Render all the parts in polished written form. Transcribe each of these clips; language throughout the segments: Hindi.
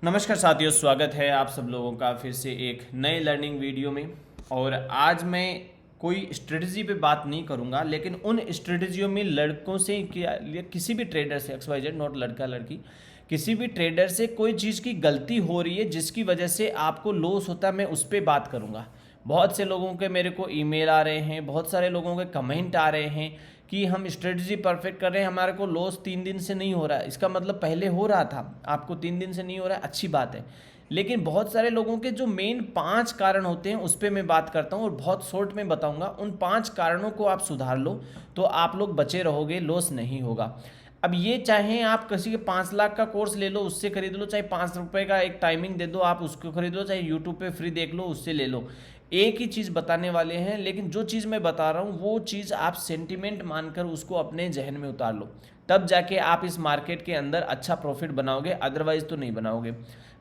नमस्कार साथियों, स्वागत है आप सब लोगों का फिर से एक नए लर्निंग वीडियो में। और आज मैं कोई स्ट्रेटजी पे बात नहीं करूंगा, लेकिन उन स्ट्रेटजियों में लड़कों से या किसी भी ट्रेडर से, एक्स वाई जेड नॉट लड़का लड़की, किसी भी ट्रेडर से कोई चीज़ की गलती हो रही है जिसकी वजह से आपको लॉस होता है, मैं उस पर बात करूंगा। बहुत से लोगों के मेरे को ईमेल आ रहे हैं, बहुत सारे लोगों के कमेंट आ रहे हैं कि हम स्ट्रेटजी परफेक्ट कर रहे हैं, हमारे को लॉस 3 दिन से नहीं हो रहा है। इसका मतलब पहले हो रहा था, आपको 3 दिन से नहीं हो रहा है, अच्छी बात है। लेकिन बहुत सारे लोगों के जो मेन 5 कारण होते हैं उस पर मैं बात करता हूँ और बहुत शॉर्ट में बताऊंगा। उन 5 कारणों को आप सुधार लो तो आप लोग बचे रहोगे, लॉस नहीं होगा। अब ये चाहे आप किसी के 5 लाख का कोर्स ले लो, उससे खरीद लो, चाहे 5 रुपये का एक टाइमिंग दे दो आप उसको खरीद लो, चाहे यूट्यूब पे फ्री देख लो उससे ले लो, एक ही चीज़ बताने वाले हैं। लेकिन जो चीज़ मैं बता रहा हूँ वो चीज़ आप सेंटिमेंट मानकर उसको अपने जहन में उतार लो, तब जाके आप इस मार्केट के अंदर अच्छा प्रॉफिट बनाओगे, अदरवाइज़ तो नहीं बनाओगे।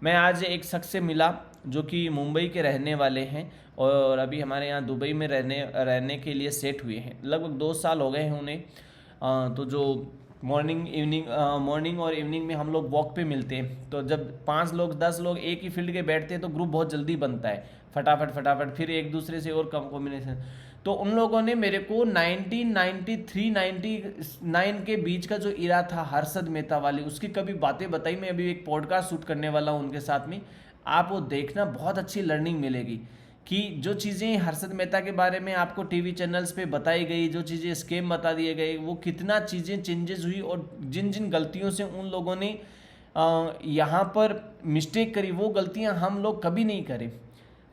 मैं आज एक शख्स से मिला जो कि मुंबई के रहने वाले हैं और अभी हमारे यहाँ दुबई में रहने के लिए सेट हुए हैं। लगभग 2 साल हो गए हैं उन्हें। तो जो मॉर्निंग और इवनिंग में हम लोग वॉक पे मिलते हैं, तो जब 5 लोग 10 लोग एक ही फील्ड के बैठते हैं तो ग्रुप बहुत जल्दी बनता है, फटाफट फटाफट, फिर एक दूसरे से और कम कॉम्बिनेशन। तो उन लोगों ने मेरे को 1993-99 के बीच का जो इरा था हर्षद मेहता वाली, उसकी कभी बातें बताई। मैं अभी एक पॉडकास्ट शूट करने वाला हूँ उनके साथ में, आप वो देखना, बहुत अच्छी लर्निंग मिलेगी कि जो चीज़ें हर्षद मेहता के बारे में आपको टीवी चैनल्स पे बताई गई, जो चीज़ें स्केम बता दिए गए, वो कितना चीज़ें चेंजेस हुई और जिन जिन गलतियों से उन लोगों ने यहाँ पर मिस्टेक करी, वो गलतियाँ हम लोग कभी नहीं करें।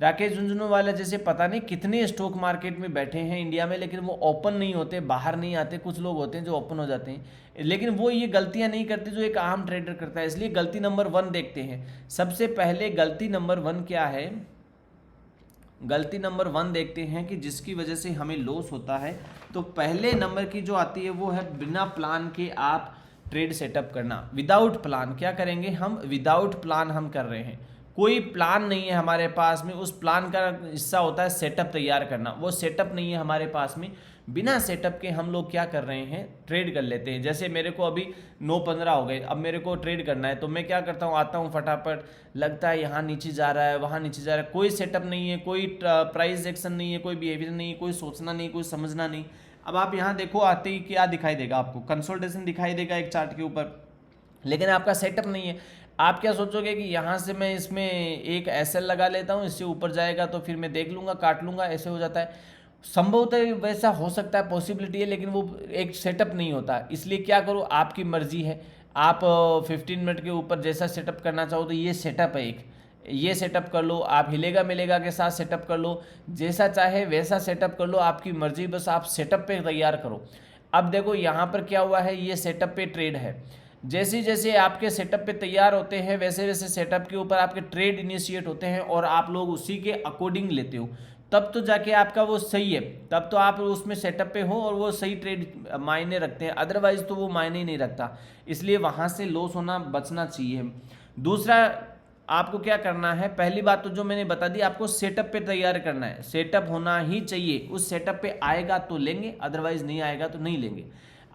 राकेश झुंझुनवाला जैसे पता नहीं कितने स्टॉक मार्केट में बैठे हैं इंडिया में, लेकिन वो ओपन नहीं होते, बाहर नहीं आते। कुछ लोग होते हैं जो ओपन हो जाते हैं, लेकिन वो ये गलतियां नहीं करते जो एक आम ट्रेडर करता है। इसलिए गलती नंबर 1 देखते हैं। सबसे पहले गलती नंबर 1 क्या है? गलती नंबर 1 देखते हैं कि जिसकी वजह से हमें लॉस होता है। तो पहले नंबर की जो आती है वो है बिना प्लान के आप ट्रेड सेटअप करना। विदाउट प्लान क्या करेंगे हम? विदाउट प्लान हम कर रहे हैं, कोई प्लान नहीं है हमारे पास में। उस प्लान का हिस्सा होता है सेटअप तैयार करना, वो सेटअप नहीं है हमारे पास में। बिना सेटअप के हम लोग क्या कर रहे हैं? ट्रेड कर लेते हैं। जैसे मेरे को अभी 9:15 हो गए, अब मेरे को ट्रेड करना है, तो मैं क्या करता हूँ, आता हूँ फटाफट, लगता है यहाँ नीचे जा रहा है, वहाँ नीचे जा रहा है, कोई सेटअप नहीं है, कोई प्राइस एक्शन नहीं है, कोई बिहेवियर नहीं है, कोई सोचना नहीं, कोई समझना नहीं। अब आप यहाँ देखो, आते ही क्या दिखाई देगा आपको? कंसोल्टेशन दिखाई देगा एक चार्ट के ऊपर, लेकिन आपका सेटअप नहीं है। आप क्या सोचोगे कि यहाँ से मैं इसमें एक एसएल लगा लेता हूँ, इससे ऊपर जाएगा तो फिर मैं देख लूँगा, काट लूँगा, ऐसे हो जाता है। संभवतः वैसा हो सकता है, पॉसिबिलिटी है, लेकिन वो एक सेटअप नहीं होता। इसलिए क्या करो, आपकी मर्जी है। आप 15 मिनट के ऊपर जैसा सेटअप करना चाहो तो ये सेटअप है एक, ये सेटअप कर लो। आप हिलेगा मिलेगा के साथ सेटअप कर लो, जैसा चाहे वैसा सेटअप कर लो, आपकी मर्जी, बस आप सेटअप पे तैयार करो। अब देखो यहाँ पर क्या हुआ है, ये सेटअप पे ट्रेड है। जैसे जैसे आपके सेटअप पे तैयार होते हैं वैसे वैसे सेटअप के ऊपर आपके ट्रेड इनिशिएट होते हैं और आप लोग उसी के अकॉर्डिंग लेते हो, तब तो जाके आपका वो सही है, तब तो आप उसमें सेटअप पे हो और वो सही ट्रेड मायने रखते हैं। अदरवाइज तो वो मायने ही नहीं रखता। इसलिए वहाँ से लॉस होना बचना चाहिए। दूसरा, आपको क्या करना है? पहली बात तो जो मैंने बता दी, आपको सेटअप पे तैयार करना है, सेटअप होना ही चाहिए। उस सेटअप पे आएगा तो लेंगे, अदरवाइज नहीं आएगा तो नहीं लेंगे।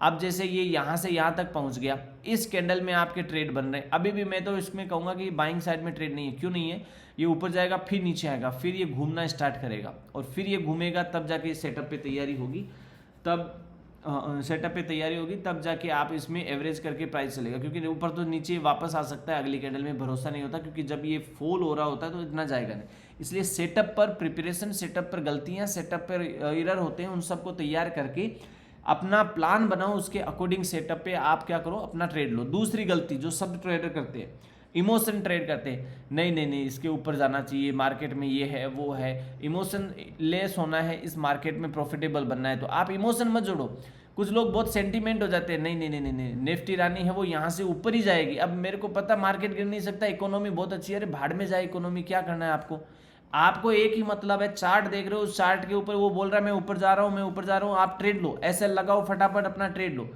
अब जैसे ये यहाँ से यहाँ तक पहुँच गया, इस कैंडल में आपके ट्रेड बन रहे हैं। अभी भी मैं तो इसमें कहूँगा कि बाइंग साइड में ट्रेड नहीं है। क्यों नहीं है? ये ऊपर जाएगा, फिर नीचे आएगा, फिर ये घूमना स्टार्ट करेगा और फिर ये घूमेगा, तब जाके सेटअप पे तैयारी होगी, तब सेटअप पे तैयारी होगी, तब जाके आप इसमें एवरेज करके प्राइस चलेगा। क्योंकि ऊपर तो नीचे वापस आ सकता है, अगली कैंडल में भरोसा नहीं होता, क्योंकि जब ये फॉल हो रहा होता है तो इतना जाएगा नहीं। इसलिए सेटअप पर प्रिपरेशन, सेटअप पर गलतियाँ, सेटअप पर एरर होते हैं, उन सबको तैयार करके अपना प्लान बनाओ, उसके अकॉर्डिंग सेटअप पे आप क्या करो, अपना ट्रेड लो। दूसरी गलती जो सब ट्रेडर करते हैं, इमोशन ट्रेड करते हैं। नहीं नहीं नहीं, इसके ऊपर जाना चाहिए, मार्केट में ये है वो है, इमोशन लेस होना है, इस मार्केट में प्रॉफिटेबल बनना है, तो आप इमोशन मत जोड़ो। कुछ लोग बहुत सेंटीमेंट हो जाते हैं, नहीं नहीं नहीं नहीं नहीं, निफ्टी रानी है वो यहाँ से ऊपर ही जाएगी। अब मेरे को पता मार्केट गिर नहीं सकता, इकोनॉमी बहुत अच्छी है, अरे भाड़ में जाए इकोनॉमी, क्या करना है आपको? आपको एक ही मतलब है, चार्ट देख रहे हो, उस चार्ट के ऊपर वो बोल रहा है मैं ऊपर जा रहा हूँ, मैं ऊपर जा रहा हूँ, आप ट्रेड लो, ऐसे लगाओ, फटाफट अपना ट्रेड लो।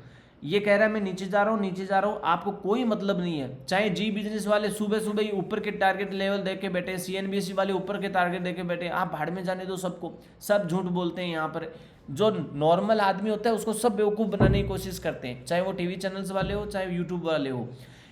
ये कह रहा है मैं नीचे जा रहा हूँ, नीचे जा रहा हूँ, आपको कोई मतलब नहीं है। चाहे जी बिजनेस वाले सुबह सुबह ही ऊपर के टारगेट लेवल देख के बैठे, सीएनबीसी वाले ऊपर के टारगेट देख के बैठे, आप भाड़ में जाने दो सबको। सब झूठ बोलते हैं यहाँ पर। जो नॉर्मल आदमी होता है उसको सब बेवकूफ़ बनाने की कोशिश करते हैं, चाहे वो टीवी चैनल्स वाले हो, चाहे यूट्यूब वाले हो।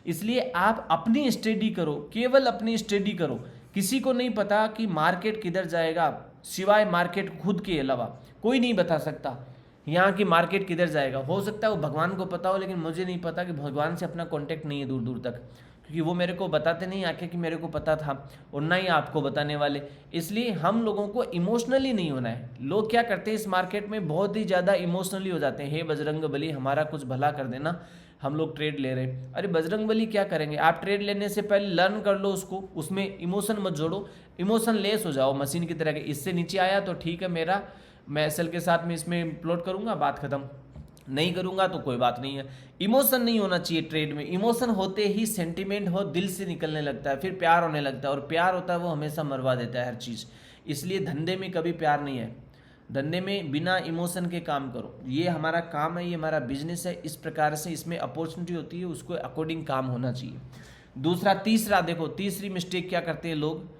इसलिए आप अपनी स्टडी करो, केवल अपनी स्टडी करो। किसी को नहीं पता कि मार्केट किधर जाएगा, सिवाय मार्केट खुद के अलावा कोई नहीं बता सकता यहाँ की मार्केट किधर जाएगा। हो सकता है वो भगवान को पता हो, लेकिन मुझे नहीं पता कि भगवान से अपना कांटेक्ट नहीं है दूर दूर तक, क्योंकि वो मेरे को बताते नहीं आके कि मेरे को पता था, और ना ही आपको बताने वाले। इसलिए हम लोगों को इमोशनली नहीं होना है। लोग क्या करते हैं इस मार्केट में, बहुत ही ज़्यादा इमोशनली हो जाते हैं। हे बजरंग बली हमारा कुछ भला कर देना, हम लोग ट्रेड ले रहे हैं। अरे बजरंग बली क्या करेंगे, आप ट्रेड लेने से पहले लर्न कर लो उसको, उसमें इमोशन मत जोड़ो, इमोशन लेस हो जाओ मशीन की तरह के। इससे नीचे आया तो ठीक है मेरा, मैं एसएल के साथ में इसमें प्लॉट करूंगा, बात खत्म, नहीं करूंगा तो कोई बात नहीं है। इमोशन नहीं होना चाहिए ट्रेड में। इमोशन होते ही सेंटिमेंट हो दिल से निकलने लगता है, फिर प्यार होने लगता है, और प्यार होता है वो हमेशा मरवा देता है हर चीज़। इसलिए धंधे में कभी प्यार नहीं है। धंधे में बिना इमोशन के काम करो। ये हमारा काम है, ये हमारा बिजनेस है, इस प्रकार से इसमें अपॉर्चुनिटी होती है, उसको अकॉर्डिंग काम होना चाहिए। दूसरा, तीसरा देखो, तीसरी मिस्टेक क्या करते हैं लोग,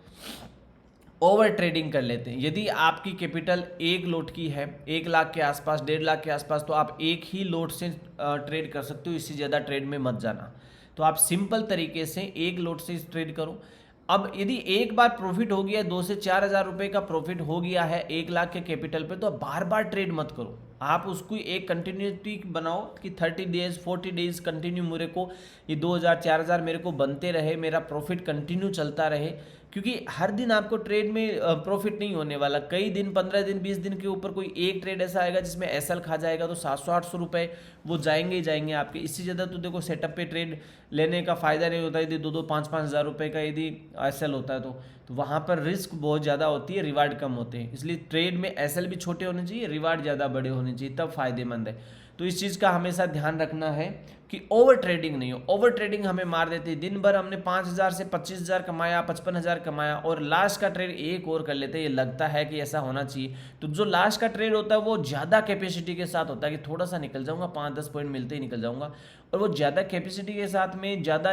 ओवर ट्रेडिंग कर लेते हैं। यदि आपकी कैपिटल 1 लोट की है, 1 लाख के आसपास, 1.5 लाख के आसपास, तो आप एक ही लोट से ट्रेड कर सकते हो, इससे ज़्यादा ट्रेड में मत जाना। तो आप सिंपल तरीके से 1 लोट से ट्रेड करो। अब यदि एक बार प्रॉफिट हो गया, 2 से 4 हज़ार रुपये का प्रॉफिट हो गया है 1 लाख के कैपिटल पे, तो आप बार बार ट्रेड मत करो। आप उसको एक कंटिन्यूटी बनाओ कि 30 डेज 40 डेज कंटिन्यू मेरे को ये 2,000 4,000 मेरे को बनते रहे, मेरा प्रॉफिट कंटिन्यू चलता रहे। क्योंकि हर दिन आपको ट्रेड में प्रॉफिट नहीं होने वाला। कई दिन, 15 दिन 20 दिन के ऊपर कोई एक ट्रेड ऐसा आएगा जिसमें एसएल खा जाएगा, तो 700-800 रुपये वो जाएंगे ही जाएंगे आपके। इससे ज़्यादा तो देखो सेटअप पे ट्रेड लेने का फ़ायदा नहीं होता। यदि 2-2 5-5 हज़ार रुपये का यदि एसएल होता है तो वहाँ पर रिस्क बहुत ज़्यादा होती है, रिवार्ड कम होते हैं। इसलिए ट्रेड में एसएल भी छोटे होने चाहिए, रिवार्ड ज़्यादा बड़े होने चाहिए, तब फायदेमंद है। तो इस चीज़ का हमेशा ध्यान रखना है कि ओवर ट्रेडिंग नहीं हो। ओवर ट्रेडिंग हमें मार देती है। दिन भर हमने 5,000 से 25,000 कमाया, 55,000 कमाया, और लास्ट का ट्रेड एक और कर लेते हैं। ये लगता है कि ऐसा होना चाहिए। तो जो लास्ट का ट्रेड होता है वो ज़्यादा कैपेसिटी के साथ होता है कि थोड़ा सा निकल जाऊंगा, 5-10 पॉइंट मिलते ही निकल जाऊंगा। और वो ज़्यादा कैपेसिटी के साथ में, ज़्यादा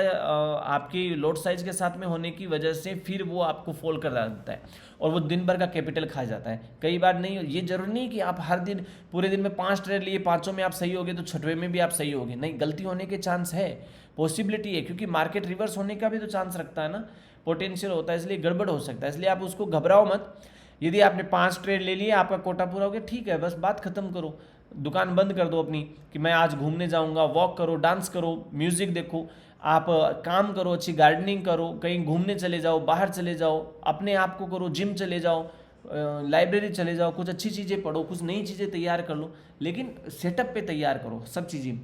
आपकी लोड साइज के साथ में होने की वजह से फिर वो आपको फॉल कर देता है, और वो दिन भर का कैपिटल खा जाता है। कई बार नहीं, ये जरूरी नहीं कि आप हर दिन पूरे दिन में 5 ट्रेड लिए, 5 में आप सही होगे तो 6वें में भी आप सही होगे। नहीं, गलती होने के चांस है, पॉसिबिलिटी है, क्योंकि मार्केट रिवर्स होने का भी तो चांस रखता है ना, पोटेंशियल होता है, इसलिए गड़बड़ हो सकता है। इसलिए आप उसको घबराओ मत। यदि आपने 5 ट्रेड ले लिए, आपका कोटा पूरा हो गया, ठीक है, बस बात खत्म करो, दुकान बंद कर दो अपनी कि मैं आज घूमने जाऊंगा। वॉक करो, डांस करो, म्यूजिक देखो, आप काम करो, अच्छी गार्डनिंग करो, कहीं घूमने चले जाओ, बाहर चले जाओ, अपने आप को करो, जिम चले जाओ, लाइब्रेरी चले जाओ, कुछ अच्छी चीज़ें पढ़ो, कुछ नई चीज़ें तैयार कर लो, लेकिन सेटअप पे तैयार करो सब चीज़ें।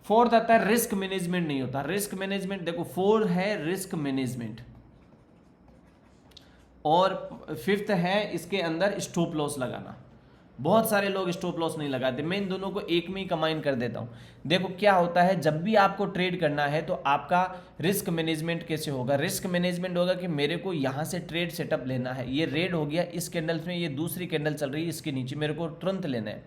4th आता है रिस्क मैनेजमेंट नहीं होता। रिस्क मैनेजमेंट देखो, 4 है रिस्क मैनेजमेंट, और 5th है इसके अंदर स्टॉप लॉस लगाना। बहुत सारे लोग स्टॉप लॉस नहीं लगाते। मैं इन दोनों को एक में ही कंबाइन कर देता हूं। देखो क्या होता है, जब भी आपको ट्रेड करना है तो आपका रिस्क मैनेजमेंट कैसे होगा। रिस्क मैनेजमेंट होगा कि मेरे को यहां से ट्रेड सेटअप लेना है, ये रेड हो गया, इस कैंडल में ये दूसरी कैंडल चल रही है, इसके नीचे मेरे को तुरंत लेना है,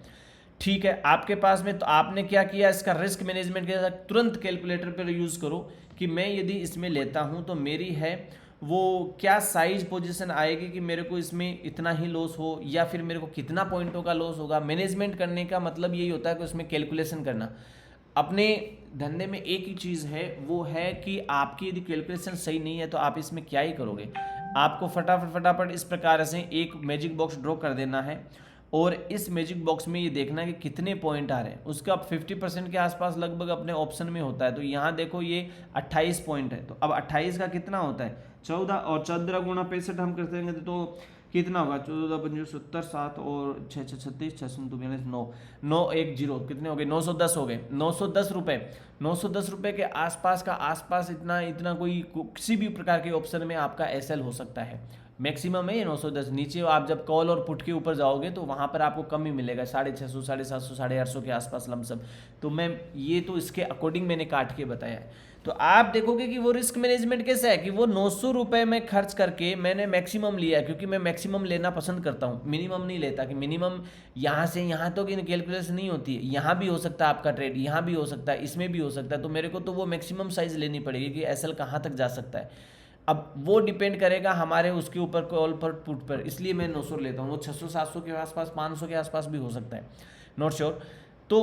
ठीक है। आपके पास में, तो आपने क्या किया, इसका रिस्क मैनेजमेंट किया, तुरंत कैलकुलेटर पर यूज करो कि मैं यदि इसमें लेता हूं तो मेरी है वो क्या साइज पोजीशन आएगी कि मेरे को इसमें इतना ही लॉस हो, या फिर मेरे को कितना पॉइंटों का लॉस होगा। मैनेजमेंट करने का मतलब यही होता है कि उसमें कैलकुलेशन करना। अपने धंधे में एक ही चीज़ है, वो है कि आपकी यदि कैलकुलेशन सही नहीं है तो आप इसमें क्या ही करोगे। आपको फटाफट इस प्रकार से एक मैजिक बॉक्स ड्रॉ कर देना है, और इस मैजिक बॉक्स में ये देखना है कि कितने पॉइंट आ रहे हैं। उसका 50% के आसपास लगभग अपने ऑप्शन में होता है। तो यहाँ देखो ये 28 पॉइंट है, तो अब 28 का कितना होता है 14, और 14 गुणा 65 हम करते हैं तो कितना होगा 14 5 70 7 और 6 6 36 6 9 9 9 1 0 कितने हो गए 910 हो गए। 910 रुपये, 910 रुपये के आसपास का आसपास इतना कोई किसी भी प्रकार के ऑप्शन में आपका एसएल हो सकता है। मैक्सिमम है ये 910। नीचे आप जब कॉल और पुट के ऊपर जाओगे तो वहाँ पर आपको कम ही मिलेगा, 650 750 850 के आसपास लमसम। तो मैं ये तो इसके अकॉर्डिंग मैंने काट के बताया है। तो आप देखोगे कि वो रिस्क मैनेजमेंट कैसा है कि वो 900 रुपये में खर्च करके मैंने मैक्सिमम लिया, क्योंकि मैं मैक्सिमम लेना पसंद करता हूँ, मिनिमम नहीं लेता। कि मिनिमम यहाँ से यहाँ तो कि कैलकुलेशन नहीं होती है, यहाँ भी हो सकता है आपका ट्रेड, यहाँ भी हो सकता है, इसमें भी हो सकता है। तो मेरे को तो वो मैक्सिमम साइज लेनी पड़ेगी कि एसएल कहाँ तक जा सकता है। अब वो डिपेंड करेगा हमारे उसके ऊपर कॉल पर पुट पर, इसलिए मैं 900 लेता हूँ। वो 600 700 के आसपास 500 के आसपास भी हो सकता है, नॉट श्योर। तो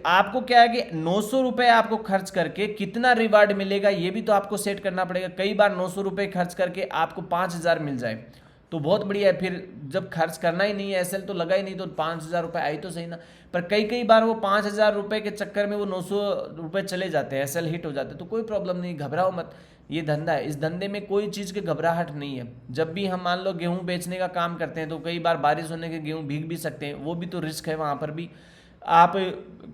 आपको क्या है कि 900 रुपये आपको खर्च करके कितना रिवार्ड मिलेगा ये भी तो आपको सेट करना पड़ेगा। कई बार 900 रुपये खर्च करके आपको 5000 मिल जाए तो बहुत बढ़िया है, फिर जब खर्च करना ही नहीं है, एसएल तो लगा ही नहीं, तो 5000 रुपये आई तो सही ना। पर कई बार वो 5000 रुपये के चक्कर में वो 900 रुपये चले जाते हैं, एसएल हिट हो जाते हैं, तो कोई प्रॉब्लम नहीं, घबराओ मत। ये धंधा है, इस धंधे में कोई चीज़ की घबराहट नहीं है। जब भी हम मान लो गेहूं बेचने का काम करते हैं तो कई बार बारिश होने के गेहूं भीग भी सकते हैं, वो भी तो रिस्क है वहाँ पर भी। आप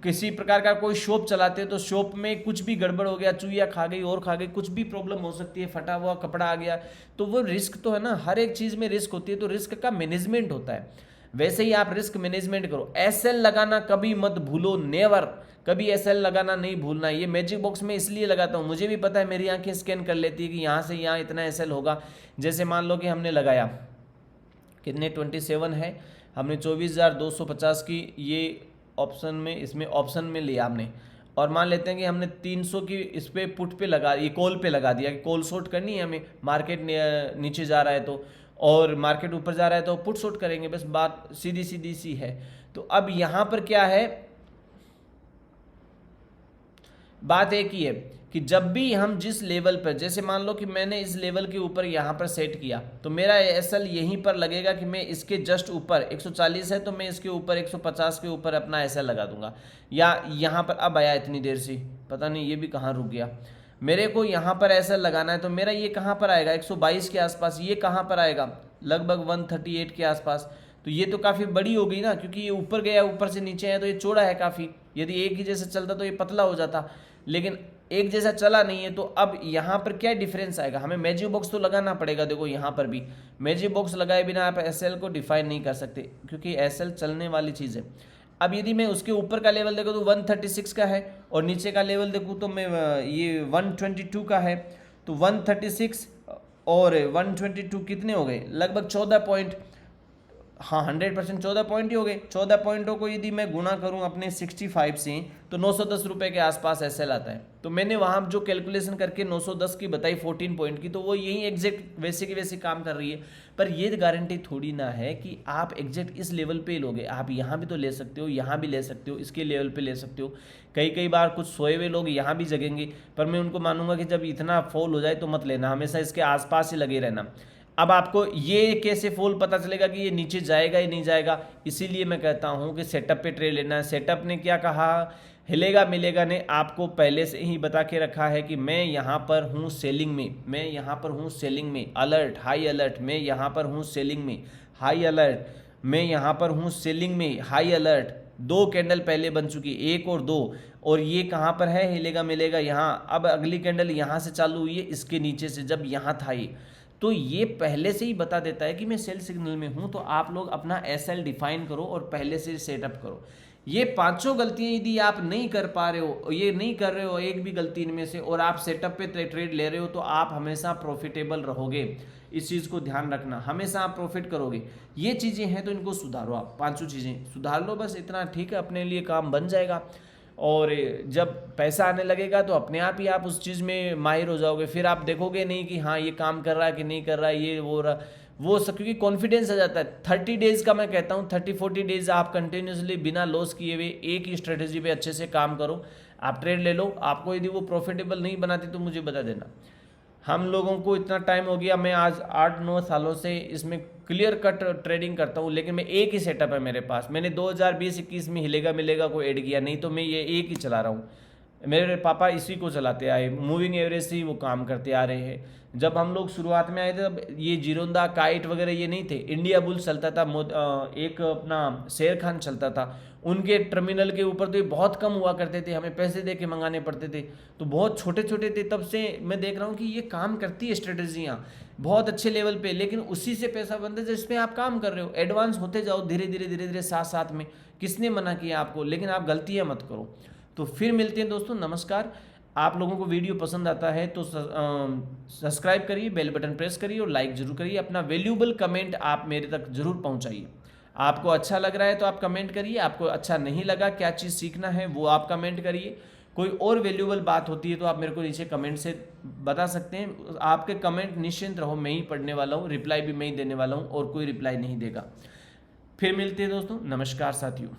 किसी प्रकार का कोई शॉप चलाते हो तो शॉप में कुछ भी गड़बड़ हो गया, चूहिया खा गई और खा गई, कुछ भी प्रॉब्लम हो सकती है, फटा हुआ कपड़ा आ गया, तो वो रिस्क तो है ना, हर एक चीज़ में रिस्क होती है, तो रिस्क का मैनेजमेंट होता है। वैसे ही आप रिस्क मैनेजमेंट करो, एसएल लगाना कभी मत भूलो, नेवर कभी एसएल लगाना नहीं भूलना। ये मैजिक बॉक्स में इसलिए लगाता हूँ, मुझे भी पता है मेरी आंखें स्कैन कर लेती है कि यहाँ से यहाँ इतना एसएल होगा। जैसे मान लो कि हमने लगाया कितने 27 है, हमने 24,250 की ये ऑप्शन में, इसमें ऑप्शन में लिया हमने, और मान लेते हैं कि हमने 300 की इस पे पुट पे लगा, ये कॉल पे लगा दिया कि कॉल शॉर्ट करनी है हमें, मार्केट नीचे जा रहा है तो, और मार्केट ऊपर जा रहा है तो पुट शॉर्ट करेंगे, बस बात सीधी सीधी सी है। तो अब यहाँ पर क्या है, बात एक ही है कि जब भी हम जिस लेवल पर, जैसे मान लो कि मैंने इस लेवल के ऊपर यहाँ पर सेट किया तो मेरा एसएल यहीं पर लगेगा कि मैं इसके जस्ट ऊपर 140 है तो मैं इसके ऊपर 150 के ऊपर अपना एसएल लगा दूंगा। या यहाँ पर अब आया इतनी देर से, पता नहीं ये भी कहाँ रुक गया, मेरे को यहाँ पर एसएल लगाना है तो मेरा ये कहाँ पर आएगा 122 के आसपास, ये कहाँ पर आएगा लगभग 138 के आसपास। तो ये तो काफ़ी बड़ी हो गई ना, क्योंकि ये ऊपर गया, ऊपर से नीचे है तो ये चौड़ा है काफ़ी। यदि एक ही जैसा चलता तो ये पतला हो जाता, लेकिन एक जैसा चला नहीं है। तो अब यहाँ पर क्या डिफरेंस आएगा, हमें मैजिक बॉक्स तो लगाना पड़ेगा। देखो यहाँ पर भी मैजिक बॉक्स लगाए बिना आप एसएल को डिफाइन नहीं कर सकते, क्योंकि एसएल चलने वाली चीज़ है। अब यदि मैं उसके ऊपर का लेवल देखूँ तो 136 का है, और नीचे का लेवल देखूँ तो मैं ये 122 का है। तो 136 और 122 कितने हो गए, लगभग 14 पॉइंट, हाँ 100% 14 पॉइंट ही हो गए। 14 पॉइंटों को यदि मैं गुना करूं अपने 65 से तो 910 रुपये के आसपास एसएल आता है। तो मैंने वहां जो कैलकुलेशन करके 910 की बताई 14 पॉइंट की, तो वो यही एग्जैक्ट वैसे की वैसे काम कर रही है। पर ये गारंटी थोड़ी ना है कि आप एग्जैक्ट इस लेवल पे लोगे, आप यहाँ भी तो ले सकते हो, यहाँ भी ले सकते हो, इसके लेवल पे ले सकते हो। कई बार कुछ सोए हुए लोग यहाँ भी जगेंगे, पर मैं उनको मानूंगा कि जब इतना फॉल हो जाए तो मत लेना, हमेशा इसके आसपास ही लगे रहना। अब आपको ये कैसे फॉल पता चलेगा कि ये नीचे जाएगा या नहीं जाएगा, इसीलिए मैं कहता हूँ कि सेटअप पे ट्रेड लेना है। सेटअप ने क्या कहा, हिलेगा मिलेगा ने आपको पहले से ही बता के रखा है कि मैं यहाँ पर हूँ सेलिंग में, मैं यहाँ पर हूँ सेलिंग में, अलर्ट हाई अलर्ट, मैं यहाँ पर हूँ सेलिंग में हाई अलर्ट, मैं यहाँ पर हूँ सेलिंग में हाई अलर्ट। 2 कैंडल पहले बन चुकी, 1 और 2, और ये कहाँ पर है, हिलेगा मिलेगा यहाँ। अब अगली कैंडल यहाँ से चालू हुई है, इसके नीचे से, जब यहाँ था ये, तो ये पहले से ही बता देता है कि मैं सेल सिग्नल में हूं। तो आप लोग अपना एसएल डिफाइन करो और पहले से सेटअप करो। ये 5 गलतियां यदि आप नहीं कर पा रहे हो, ये नहीं कर रहे हो एक भी गलती इनमें से, और आप सेटअप पे ट्रेड ले रहे हो, तो आप हमेशा प्रॉफिटेबल रहोगे। इस चीज़ को ध्यान रखना, हमेशा आप प्रॉफिट करोगे। ये चीज़ें हैं तो इनको सुधारो, आप 5 चीज़ें सुधार लो, बस इतना ठीक है, अपने लिए काम बन जाएगा। और जब पैसा आने लगेगा तो अपने आप ही आप उस चीज़ में माहिर हो जाओगे। फिर आप देखोगे नहीं कि हाँ ये काम कर रहा है कि नहीं कर रहा है, ये वो रहा वो सब, क्योंकि कॉन्फिडेंस आ जाता है। 30 डेज़ का मैं कहता हूँ, 30-40 डेज़ आप कंटिन्यूसली बिना लॉस किए हुए एक ही स्ट्रेटेजी पे अच्छे से काम करो, आप ट्रेड ले लो। आपको यदि वो प्रॉफिटेबल नहीं बनाती तो मुझे बता देना। हम लोगों को इतना टाइम हो गया, मैं आज 8-9 सालों से इसमें क्लियर कट ट्रेडिंग करता हूँ, लेकिन मैं एक ही सेटअप है मेरे पास। मैंने 2020-21 में हिलेगा मिलेगा को ऐड किया नहीं, तो मैं ये एक ही चला रहा हूँ। मेरे पापा इसी को चलाते आए, मूविंग एवरेज से ही वो काम करते आ रहे हैं। जब हम लोग शुरुआत में आए थे तब ये जीरोंदा काइट वगैरह ये नहीं थे, इंडिया बुल चलता था, एक अपना शेर खान चलता था, उनके टर्मिनल के ऊपर तो ये बहुत कम हुआ करते थे, हमें पैसे दे के मंगाने पड़ते थे, तो बहुत छोटे छोटे थे। तब से मैं देख रहा हूँ कि ये काम करती है स्ट्रेटेजियाँ बहुत अच्छे लेवल पे, लेकिन उसी से पैसा बनता है जिसमें आप काम कर रहे हो। एडवांस होते जाओ धीरे धीरे साथ साथ में, किसने मना किया आपको, लेकिन आप गलतियाँ मत करो। तो फिर मिलते हैं दोस्तों, नमस्कार। आप लोगों को वीडियो पसंद आता है तो सब्सक्राइब करिए, बेल बटन प्रेस करिए और लाइक जरूर करिए। अपना वैल्यूएबल कमेंट आप मेरे तक जरूर पहुंचाइए। आपको अच्छा लग रहा है तो आप कमेंट करिए, आपको अच्छा नहीं लगा, क्या चीज़ सीखना है वो आप कमेंट करिए। कोई और वैल्यूएबल बात होती है तो आप मेरे को नीचे कमेंट से बता सकते हैं। आपके कमेंट निश्चिंत रहो, मैं ही पढ़ने वाला हूँ, रिप्लाई भी मैं ही देने वाला हूँ, और कोई रिप्लाई नहीं देगा। फिर मिलते हैं दोस्तों, नमस्कार साथियों।